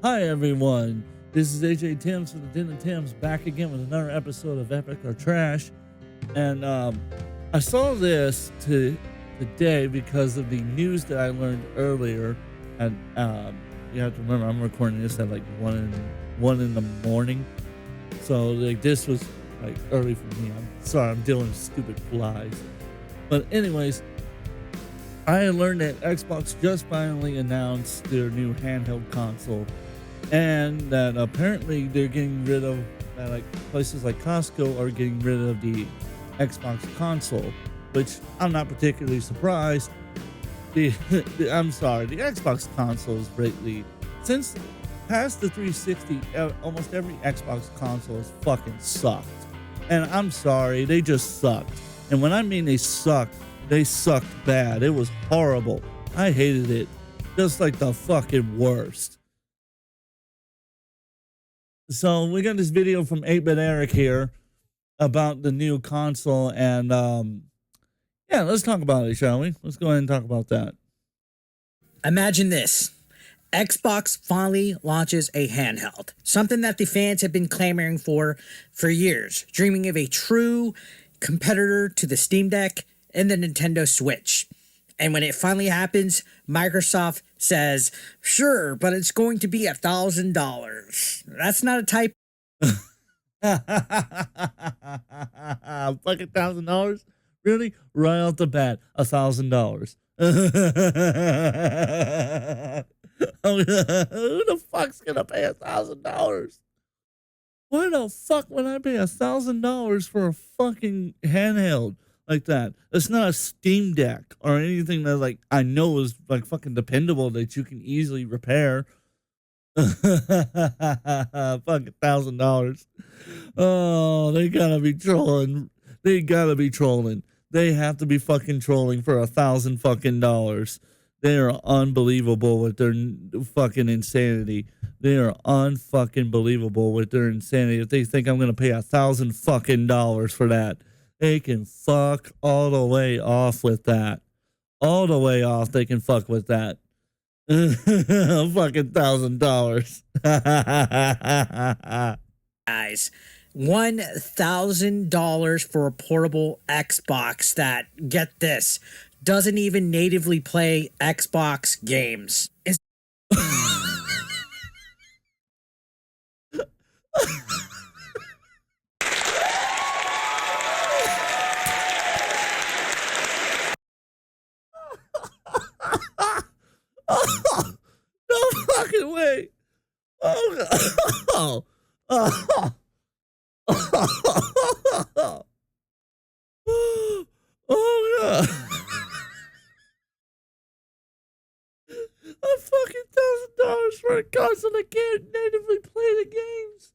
Hi everyone, this is AJ Timbs from the Den of Timbs back again with another episode of Epic or Trash. And I saw this today because of the news that I learned earlier. And you have to remember, I'm recording this at like 1 in the morning. So like this was like early for me. I'm sorry, I'm dealing with stupid flies. But anyways, I learned that Xbox just finally announced their new handheld console, and that apparently they're getting rid of, like places like Costco are getting rid of the Xbox console, which I'm not particularly surprised. I'm sorry, the Xbox console is greatly, since past the 360, almost every Xbox console has fucking sucked. And I'm sorry, they just sucked. And when I mean they sucked bad. It was horrible. I hated it. Just like the fucking worst. So we got this video from 8-Bit Eric here about the new console, and yeah, let's talk about it, shall we? Let's go ahead and talk about that. Imagine this. Xbox finally launches a handheld, something that the fans have been clamoring for years, dreaming of a true competitor to the Steam Deck and the Nintendo Switch. And when it finally happens, Microsoft says, sure, but it's going to be $1,000. That's not a typo. Fucking $1,000? Really? Right off the bat, $1,000. Who the fuck's gonna pay $1,000? Why the fuck would I pay $1,000 for a fucking handheld like that? It's not a Steam Deck or anything that like I know is like fucking dependable that you can easily repair. Fucking $1,000. Oh, they gotta be trolling. They gotta be trolling. They have to be fucking trolling for $1,000 fucking dollars. They are unbelievable with their fucking insanity. They are unfucking believable with their insanity. If they think I'm gonna pay $1,000 fucking dollars for that, they can fuck all the way off with that. All the way off, they can fuck with that. Fucking $1,000. Guys, $1,000 for a portable Xbox that, get this, doesn't even natively play Xbox games. No fucking way. Oh, oh, oh, oh God. A fucking $1,000 for a console that can't natively play the games.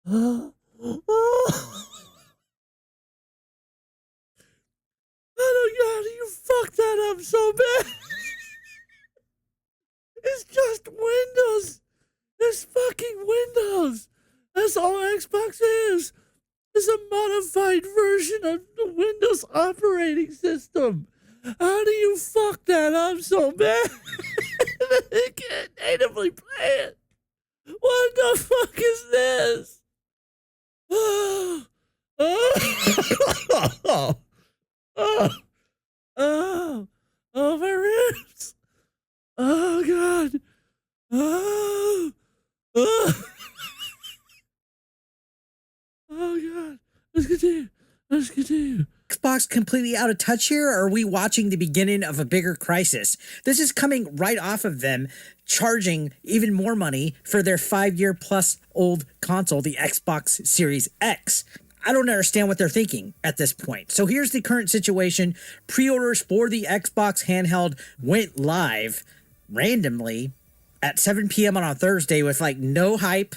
Oh God, you fucked that up so bad. It's just Windows. It's fucking Windows. That's all Xbox is. It's a modified version of the Windows operating system. How do you fuck that up so bad? They can't natively play it. What the fuck is this? Oh, oh, oh, oh, oh, my ribs. Oh, God. Oh, oh. Oh, God. Let's continue. Let's continue. Xbox completely out of touch here, or are we watching the beginning of a bigger crisis? This is coming right off of them charging even more money for their 5-year-plus old console, the Xbox Series X. I don't understand what they're thinking at this point. So here's the current situation. Pre-orders for the Xbox handheld went live randomly at 7 p.m. on a Thursday with like no hype.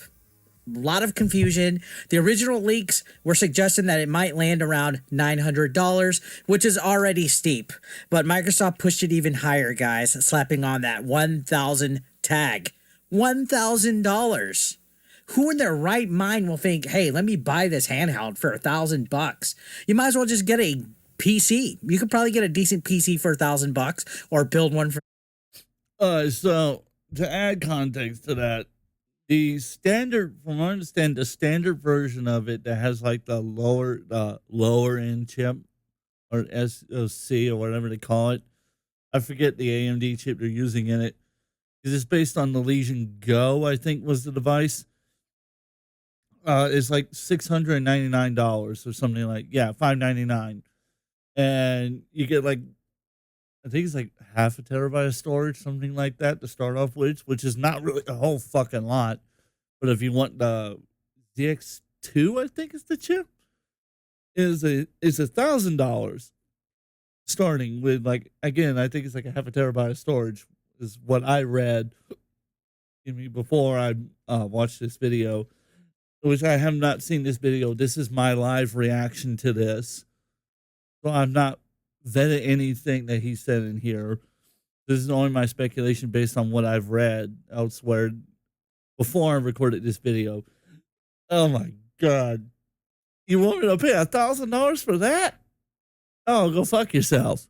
A lot of confusion. The original leaks were suggesting that it might land around $900, which is already steep. But Microsoft pushed it even higher, guys, slapping on that $1,000 tag. $1,000. Who in their right mind will think, hey, let me buy this handheld for $1,000? You might as well just get a PC. You could probably get a decent PC for $1,000 or build one for So to add context to that, the standard, from what I understand, the standard version of it that has like the lower end chip or SoC or whatever they call it. I forget the AMD chip they're using in it. Because it's based on the Legion Go, I think was the device. It's like $699 or something like $599, and you get like I think it's like half a terabyte of storage, something like that, to start off with, which is not really a whole fucking lot. But if you want the ZX2, I think is the chip, is $1,000 starting with, like, again, I think it's like a half a terabyte of storage is what I read before I watched this video, which I have not seen this video. This is my live reaction to this. So I'm not vetted anything that he said in here. This is only my speculation based on what I've read elsewhere before I recorded this video. Oh my God. You want me to pay $1,000 for that? Oh, go fuck yourself.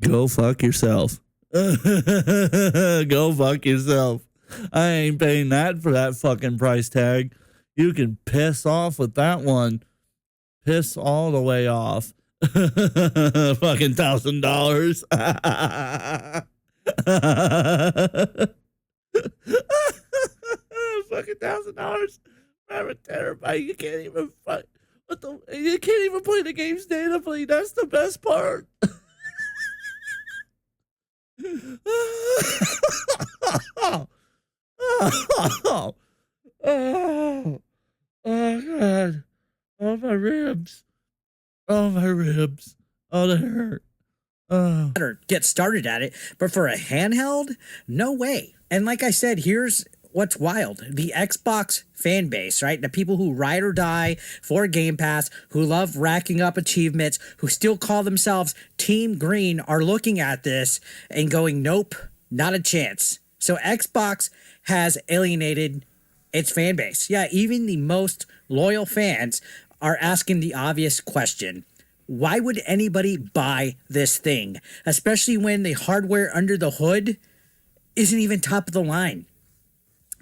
Go fuck yourself. Go fuck yourself. I ain't paying that for that fucking price tag. You can piss off with that one. Piss all the way off. Fucking $1,000. Fucking $1,000 for a terabyte. You can't even fuck. You can't even play the games natively. That's the best part. Oh, God. Oh, my ribs. Oh, my ribs. Oh, they hurt. Oh. Get started at it, but for a handheld, no way. And like I said, here's what's wild. The Xbox fan base, right? The people who ride or die for Game Pass, who love racking up achievements, who still call themselves Team Green, are looking at this and going, nope, not a chance. So Xbox has alienated its fan base. Yeah, even the most loyal fans are asking the obvious question. Why would anybody buy this thing? Especially when the hardware under the hood isn't even top of the line.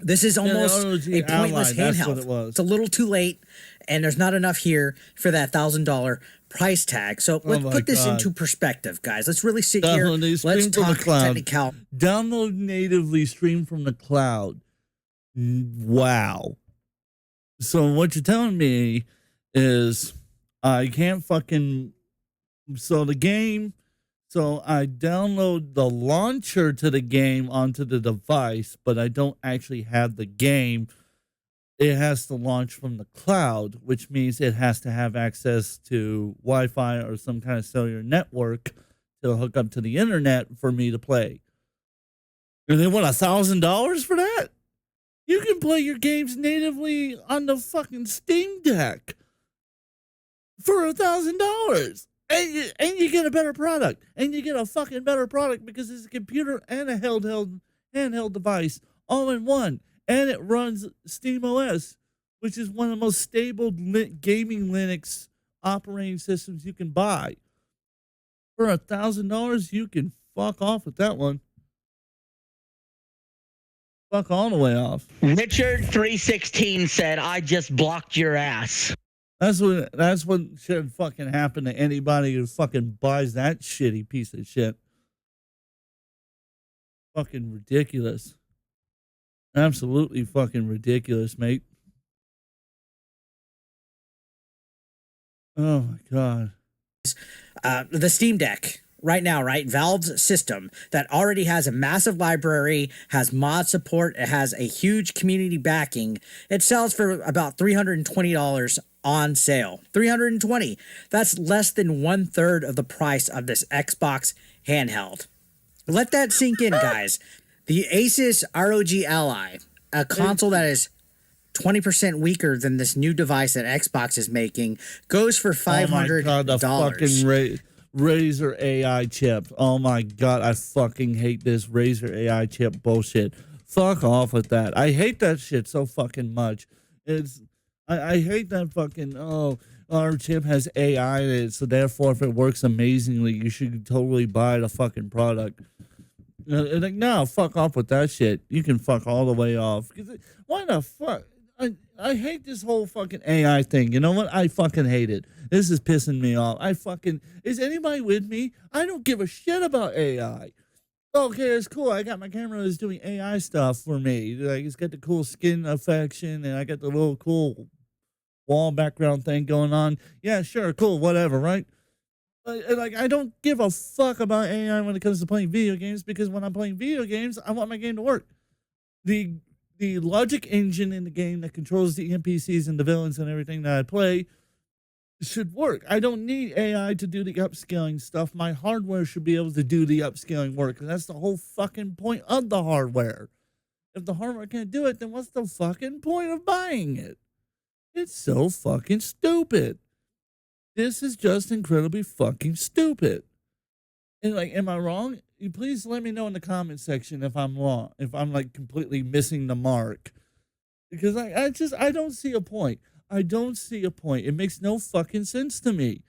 This is almost a pointless handheld. It's a little too late, and there's not enough here for that $1,000 price tag. So let's put this into perspective, guys. Let's really sit here. Let's talk technical. Download natively, stream from the cloud. Wow. So what you're telling me is I can't fucking... So the game... So I download the launcher to the game onto the device, but I don't actually have the game. It has to launch from the cloud, which means it has to have access to Wi-Fi or some kind of cellular network to hook up to the internet for me to play. And they want $1,000 for that? You can play your games natively on the fucking Steam Deck for $1,000. And you get a better product. And you get a fucking better product because it's a computer and a handheld device all in one. And it runs SteamOS, which is one of the most stable gaming Linux operating systems you can buy. For $1,000, you can fuck off with that one. Fuck all the way off. Richard316 said, I just blocked your ass. That's what should fucking happen to anybody who fucking buys that shitty piece of shit. Fucking ridiculous. Absolutely fucking ridiculous, mate. Oh my God. The Steam Deck. Right now, right? Valve's system that already has a massive library, has mod support, it has a huge community backing. It sells for about $320 on sale. $320. That's less than 1/3 of the price of this Xbox handheld. Let that sink in, guys. The Asus ROG Ally, a console that is 20% weaker than this new device that Xbox is making, goes for $500. Oh my God, the fucking Razer AI chip. Oh my God, I fucking hate this Razer AI chip bullshit. Fuck off with that. I hate that shit so fucking much. I hate that fucking, our chip has AI in it, so therefore if it works amazingly, you should totally buy the fucking product. Like, no, fuck off with that shit. You can fuck all the way off. Why the fuck? I hate this whole fucking AI thing. You know what? I fucking hate it. This is pissing me off. Is anybody with me? I don't give a shit about AI. Okay, it's cool. I got my camera that's doing AI stuff for me. Like, it's got the cool skin affection, and I got the little cool wall background thing going on. Yeah, sure, cool, whatever, right? Like, I don't give a fuck about AI when it comes to playing video games, because when I'm playing video games, I want my game to work. The logic engine in the game that controls the NPCs and the villains and everything that I play should work. I don't need AI to do the upscaling stuff. My hardware should be able to do the upscaling work, and that's the whole fucking point of the hardware. If the hardware can't do it, then what's the fucking point of buying it? It's so fucking stupid. This is just incredibly fucking stupid. And like, am I wrong? You please let me know in the comment section if I'm wrong, if I'm like completely missing the mark. Because I don't see a point. I don't see a point. It makes no fucking sense to me.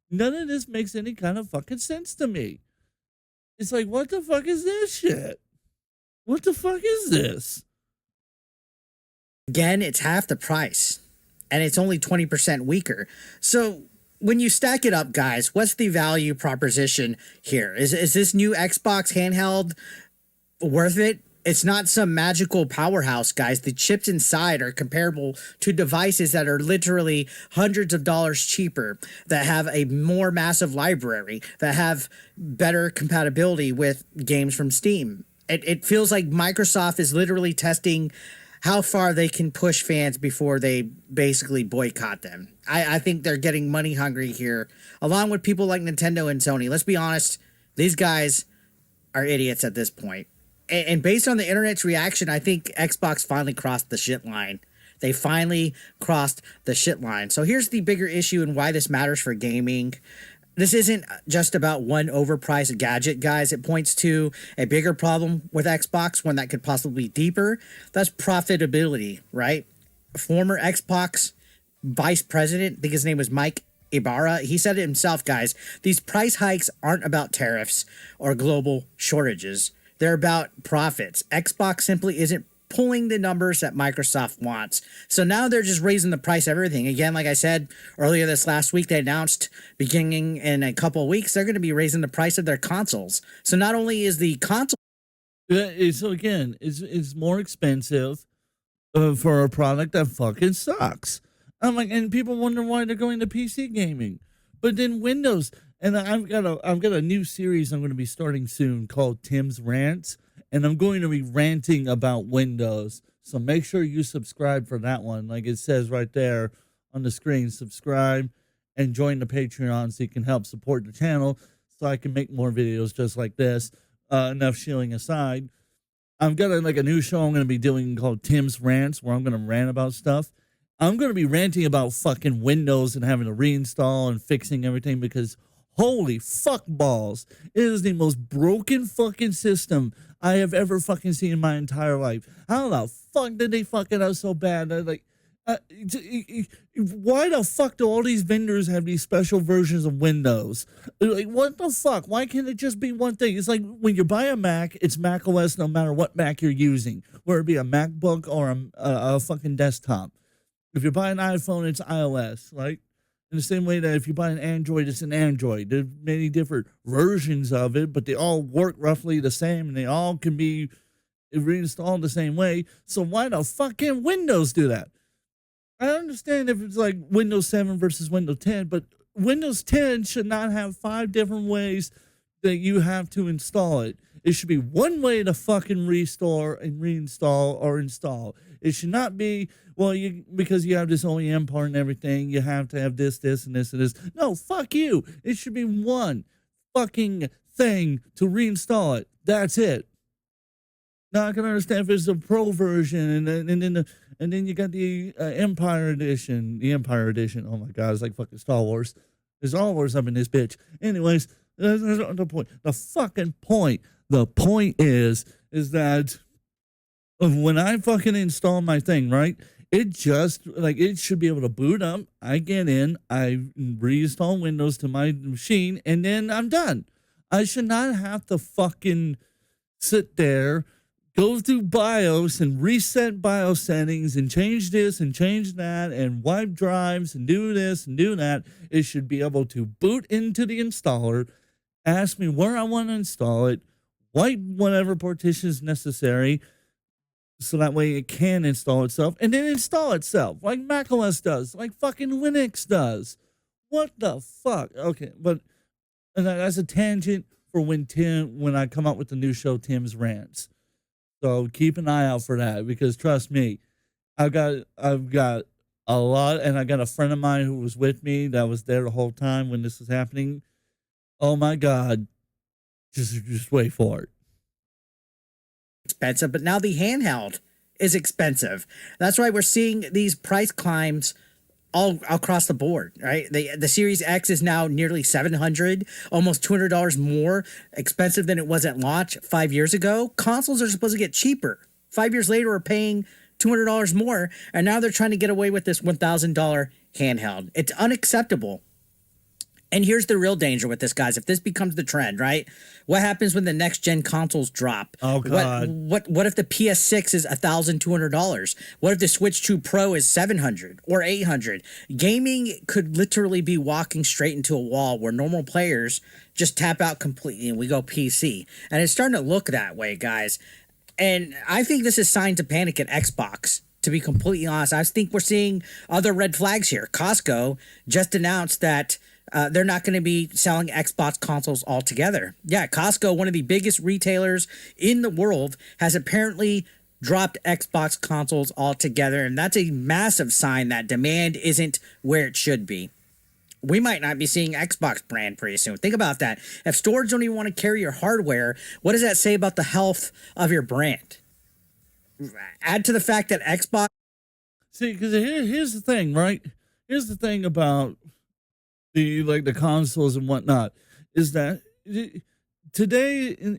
None of this makes any kind of fucking sense to me. It's like, what the fuck is this shit? What the fuck is this? Again, it's half the price, and it's only 20% weaker. So when you stack it up, guys, what's the value proposition here? Is this new Xbox handheld worth it? It's not some magical powerhouse, guys. The chips inside are comparable to devices that are literally hundreds of dollars cheaper, that have a more massive library, that have better compatibility with games from Steam. It feels like Microsoft is literally testing how far they can push fans before they basically boycott them. I think they're getting money hungry here, along with people like Nintendo and Sony. Let's be honest, these guys are idiots at this point. And based on the internet's reaction, I think Xbox finally crossed the shit line. They finally crossed the shit line. So here's the bigger issue and why this matters for gaming. This isn't just about one overpriced gadget, guys. It points to a bigger problem with Xbox, one that could possibly be deeper. That's profitability, right? Former Xbox vice president, I think his name was Mike Ibarra, he said it himself, guys. These price hikes aren't about tariffs or global shortages. They're about profits. Xbox simply isn't pulling the numbers that Microsoft wants. So now they're just raising the price of everything. Again, like I said earlier this last week, they announced beginning in a couple of weeks, they're going to be raising the price of their consoles. So not only is the console... So again, it's more expensive for a product that fucking sucks. I'm like, and people wonder why they're going to PC gaming. But then Windows... And I've got a new series I'm going to be starting soon called Timbs Rants, and I'm going to be ranting about Windows. So make sure you subscribe for that one. Like it says right there on the screen, subscribe and join the Patreon so you can help support the channel so I can make more videos just like this. Enough shilling aside. I've got a new show I'm going to be doing called Timbs Rants, where I'm going to rant about stuff. I'm going to be ranting about fucking Windows and having to reinstall and fixing everything, because holy fuck balls, it is the most broken fucking system I have ever fucking seen in my entire life. How the fuck did they fuck it up so bad? Why the fuck do all these vendors have these special versions of Windows? Like, what the fuck? Why can't it just be one thing? It's like when you buy a Mac, it's Mac OS no matter what Mac you're using, whether it be a MacBook or a fucking desktop. If you buy an iPhone, it's iOS, right? In the same way that if you buy an Android, it's an Android. There's many different versions of it, but they all work roughly the same, and they all can be reinstalled the same way. So why the fuck can't Windows do that? I understand if it's like Windows 7 versus Windows 10, but Windows 10 should not have 5 different ways that you have to install it. It should be one way to fucking restore and reinstall or install. It should not be, well, because you have this OEM part and everything, you have to have this, and this, and this. No, fuck you. It should be one fucking thing to reinstall it. That's it. Now I can understand if it's a pro version, and then you got the Empire Edition. The Empire Edition. Oh my god, it's like fucking Star Wars. There's Star Wars up in this bitch. Anyways, that's not the point. The fucking point. The point is that when I fucking install my thing, right? It just, like, it should be able to boot up. I get in, I reinstall Windows to my machine, and then I'm done. I should not have to fucking sit there, go through BIOS and reset BIOS settings and change this and change that and wipe drives and do this and do that. It should be able to boot into the installer, ask me where I want to install it, wipe whatever partition is necessary, so that way it can install itself and then install itself like macOS does, like fucking Linux does. What the fuck? Okay, but and that's a tangent for when I come up with the new show, Tim's Rants. So keep an eye out for that, because trust me, I've got a lot, and I got a friend of mine who was with me that was there the whole time when this was happening. Oh my God. Just wait for it. Expensive, but now the handheld is expensive. That's why we're seeing these price climbs all across the board, right? The Series X is now nearly $700, almost $200 more expensive than it was at launch 5 years ago. Consoles are supposed to get cheaper. 5 years later, we're paying $200 more, and now they're trying to get away with this $1,000 handheld. It's unacceptable. And here's the real danger with this, guys. If this becomes the trend, right? What happens when the next gen consoles drop? Oh God! What if the PS6 is $1,200? What if the Switch 2 Pro is $700 or $800? Gaming could literally be walking straight into a wall where normal players just tap out completely and we go PC. And it's starting to look that way, guys. And I think this is sign to panic at Xbox. To be completely honest, I think we're seeing other red flags here. Costco just announced that they're not going to be selling Xbox consoles altogether. Yeah, Costco, one of the biggest retailers in the world, has apparently dropped Xbox consoles altogether, and that's a massive sign that demand isn't where it should be. We might not be seeing Xbox brand pretty soon. Think about that. If stores don't even want to carry your hardware, what does that say about the health of your brand? Add to the fact that Xbox... See, because here's the thing, right? Here's the thing about the consoles and whatnot, is that today,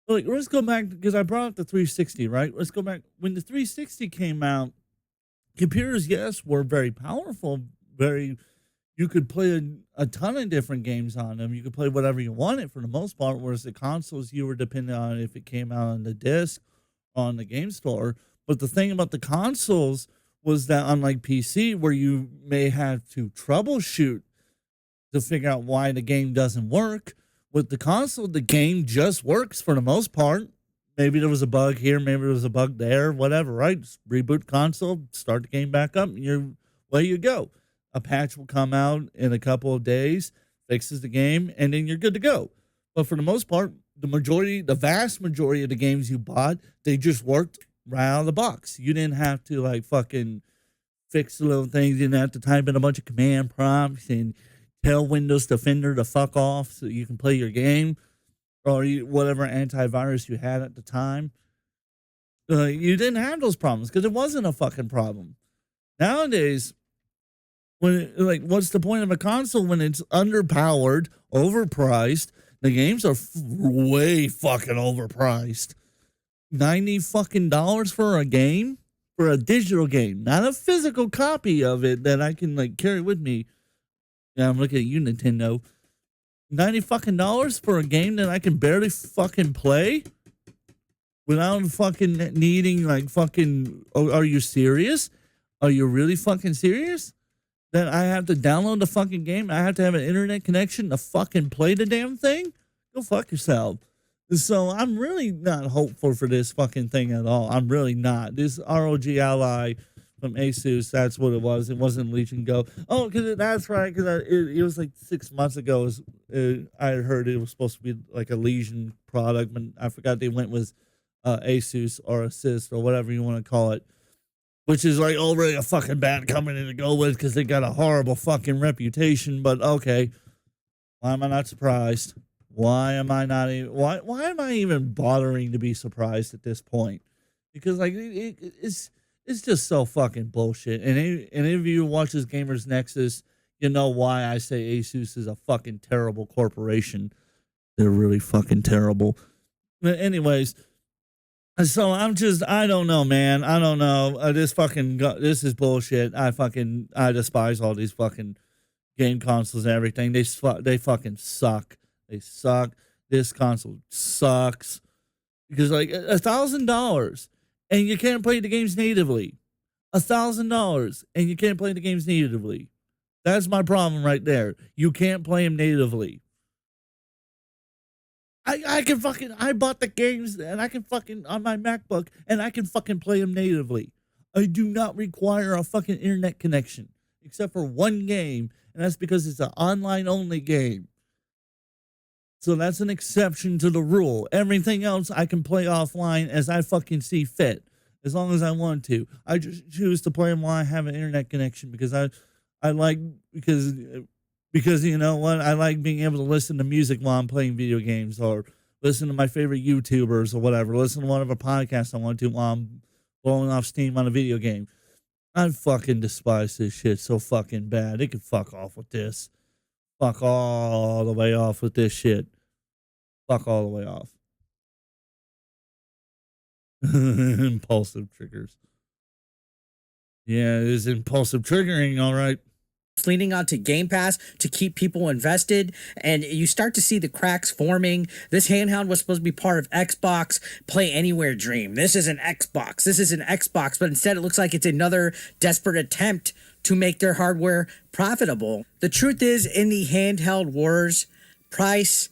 let's go back, because I brought up the 360, right? Let's go back. When the 360 came out, computers, yes, were very powerful, you could play a ton of different games on them. You could play whatever you wanted for the most part, whereas the consoles, you were dependent on if it came out on the disc, on the game store. But the thing about the consoles was that, unlike PC, where you may have to troubleshoot to figure out why the game doesn't work, with the console, the game just works for the most part. Maybe there was a bug here, maybe there was a bug there, whatever, right? Just reboot console, start the game back up, and away you go. A patch will come out in a couple of days, fixes the game, and then you're good to go. But for the most part, the vast majority of the games you bought, they just worked right out of the box. You didn't have to fucking fix the little things. You didn't have to type in a bunch of command prompts and tell Windows Defender to fuck off so you can play your game, or whatever antivirus you had at the time. You didn't have those problems because it wasn't a fucking problem. Nowadays, what's the point of a console when it's underpowered, overpriced? The games are way fucking overpriced. $90 fucking for a game, for a digital game, not a physical copy of it that I can carry with me. Yeah, I'm looking at you, Nintendo. $90 fucking for a game that I can barely fucking play without fucking needing Oh, are you serious? Are you really fucking serious? That I have to download the fucking game? I have to have an internet connection to fucking play the damn thing? Go fuck yourself. So I'm really not hopeful for this fucking thing at all. I'm really not. This ROG Ally from Asus, that's what it was. It wasn't Legion Go. Oh, because that's right. Because it was 6 months ago. I had heard it was supposed to be like a Legion product, but I forgot they went with Asus or Assist or whatever you want to call it, which is already a fucking bad company to go with because they got a horrible fucking reputation. But okay, why am I not surprised? Why am I not even? Why am I even bothering to be surprised at this point? Because it's just so fucking bullshit. And any of you who watches Gamers Nexus, you know why I say Asus is a fucking terrible corporation. They're really fucking terrible. But anyways, so I don't know, man. I don't know. This is bullshit. I despise all these fucking game consoles and everything. They fucking suck. They suck. This console sucks. Because like $1,000 and you can't play the games natively. $1,000 and you can't play the games natively. That's my problem right there. You can't play them natively. I bought the games and I can fucking on my MacBook and I can fucking play them natively. I do not require a fucking internet connection except for one game, and that's because it's an online only game. So that's an exception to the rule. Everything else I can play offline as I fucking see fit, as long as I want to. I just choose to play them while I have an internet connection because because you know what? I like being able to listen to music while I'm playing video games, or listen to my favorite YouTubers or whatever. Listen to whatever podcast I want to while I'm blowing off steam on a video game. I fucking despise this shit so fucking bad. They can fuck off with this. Fuck all the way off with this shit. Fuck all the way off. Impulsive triggers. Yeah, it is impulsive triggering, all right. Leaning onto Game Pass to keep people invested, and you start to see the cracks forming. This handheld was supposed to be part of Xbox Play Anywhere dream. This is an Xbox. This is an Xbox, but instead it looks like it's another desperate attempt to make their hardware profitable. The truth is, in the handheld wars, price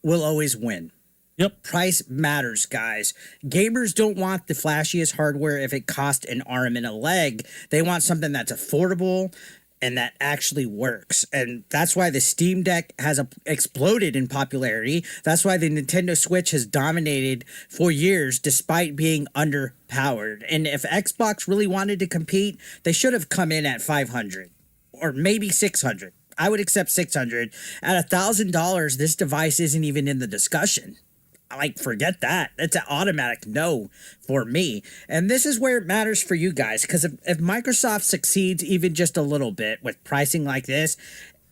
will always win. Yep. Price matters, guys. Gamers don't want the flashiest hardware if it costs an arm and a leg. They want something that's affordable and that actually works. And that's why the Steam Deck has exploded in popularity. That's why the Nintendo Switch has dominated for years despite being underpowered. And if Xbox really wanted to compete, they should have come in at 500 or maybe 600. I would accept 600. At $1,000, this device isn't even in the discussion. Like, forget that. It's an automatic no for me. And this is where it matters for you guys, because if Microsoft succeeds even just a little bit with pricing like this,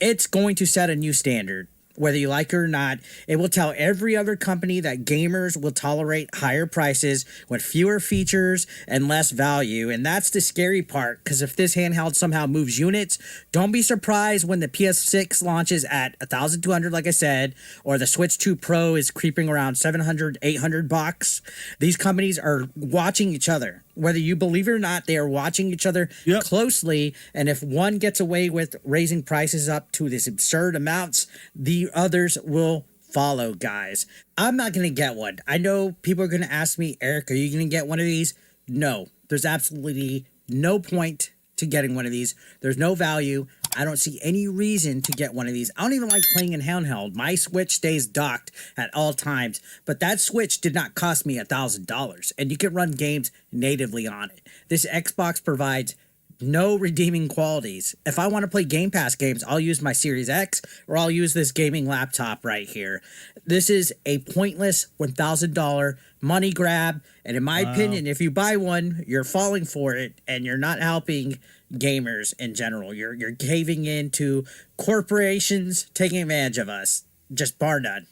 it's going to set a new standard. Whether you like it or not, it will tell every other company that gamers will tolerate higher prices with fewer features and less value. And that's the scary part, because if this handheld somehow moves units, don't be surprised when the PS6 launches at $1,200, like I said, or the Switch 2 Pro is creeping around $700, $800. These companies are watching each other. Whether you believe it or not, they are watching each other closely. And if one gets away with raising prices up to this absurd amounts, the others will follow, guys. I'm not going to get one. I know people are going to ask me, Eric, are you going to get one of these? No, there's absolutely no point to getting one of these. There's no value. I don't see any reason to get one of these. I don't even like playing in handheld. My Switch stays docked at all times, but that Switch did not cost me $1,000, and you can run games natively on it. This Xbox provides no redeeming qualities. If I want to play Game Pass games, I'll use my Series X, or I'll use this gaming laptop right here. This is a pointless $1,000 money grab, and in my opinion, if you buy one, you're falling for it, and you're not helping gamers in general. You're caving into corporations taking advantage of us, just bar none.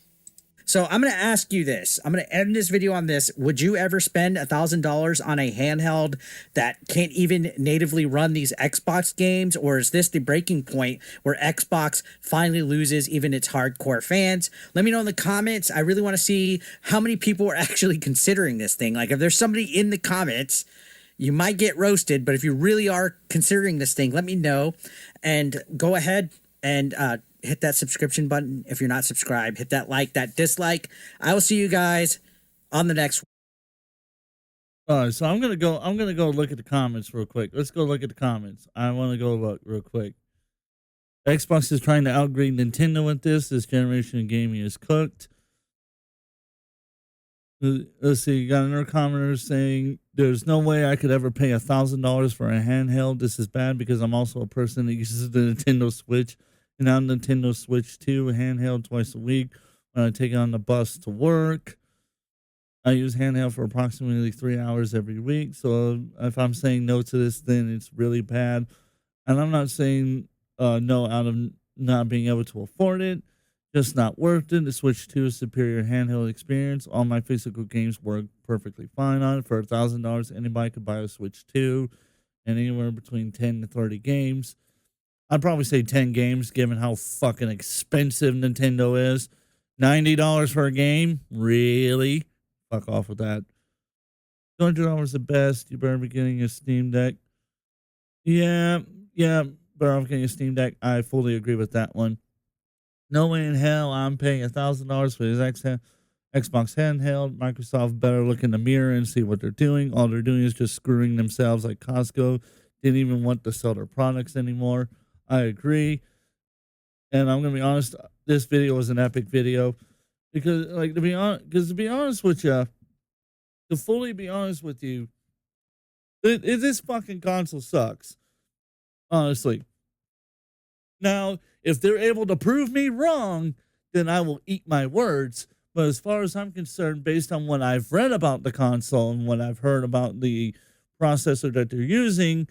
So I'm going to ask you this. I'm going to end this video on this. Would you ever spend $1,000 on a handheld that can't even natively run these Xbox games? Or is this the breaking point where Xbox finally loses even its hardcore fans? Let me know in the comments. I really want to see how many people are actually considering this thing. Like, if there's somebody in the comments, you might get roasted, but if you really are considering this thing, let me know. And go ahead and hit that subscription button. If you're not subscribed, hit that like, that dislike. I will see you guys on the next one. All right, so I'm gonna go look at the comments real quick. Let's go look at the comments. I want to go look real quick. Xbox is trying to outgrade Nintendo with this. This generation of gaming is cooked. Let's see, you got another commenter saying, there's no way I could ever pay $1,000 for a handheld. This is bad because I'm also a person that uses the Nintendo Switch and on Nintendo Switch 2 handheld twice a week when I take it on the bus to work. I use handheld for approximately 3 hours every week. So if I'm saying no to this, then it's really bad. And I'm not saying no out of not being able to afford it. Just not worth it. The Switch 2 is superior handheld experience. All my physical games work perfectly fine on it. For $1,000, anybody could buy a Switch 2 and anywhere between 10 to 30 games. I'd probably say 10 games, given how fucking expensive Nintendo is. $90 for a game? Really? fuck off with that. $200 the best. You better be getting a Steam Deck. Yeah, better off getting a Steam Deck. I fully agree with that one. No way in hell I'm paying $1,000 for this Xbox handheld. Microsoft better look in the mirror and see what they're doing. All they're doing is just screwing themselves like Costco. Didn't even want to sell their products anymore. I agree. And I'm gonna be honest, this video was an epic video because, like, to be honest with you, to fully be honest with you, this fucking console sucks. Honestly. Now, if they're able to prove me wrong, then I will eat my words. But as far as I'm concerned, based on what I've read about the console and what I've heard about the processor that they're using,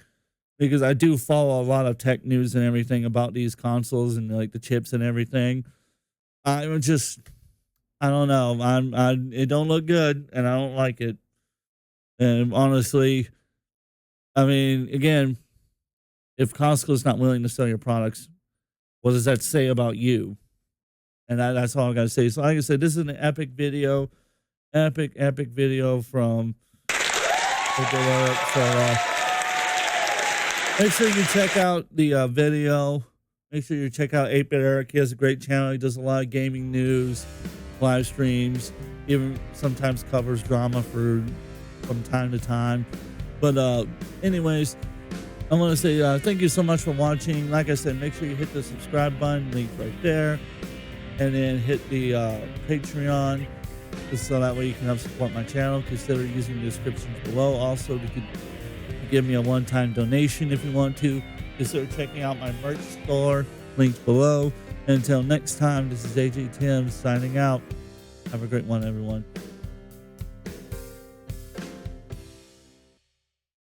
because I do follow a lot of tech news and everything about these consoles and like the chips and everything, I don't know. It don't look good, and I don't like it. And honestly, I mean, again, if Costco's not willing to sell your products, what does that say about you? And that's all I got to say. So like I said, this is an epic video. Epic video from Derek. So make sure you check out the video. Make sure you check out 8-Bit Eric. He has a great channel. He does a lot of gaming news, live streams, even sometimes covers drama from time to time. But anyways, I want to say thank you so much for watching. Like I said, make sure you hit the subscribe button, link right there, and then hit the Patreon, just so that way you can help support my channel. Consider using the descriptions below. Also, you could give me a one-time donation if you want to. Consider checking out my merch store, links below. And until next time, this is AJ Timbs signing out. Have a great one, everyone.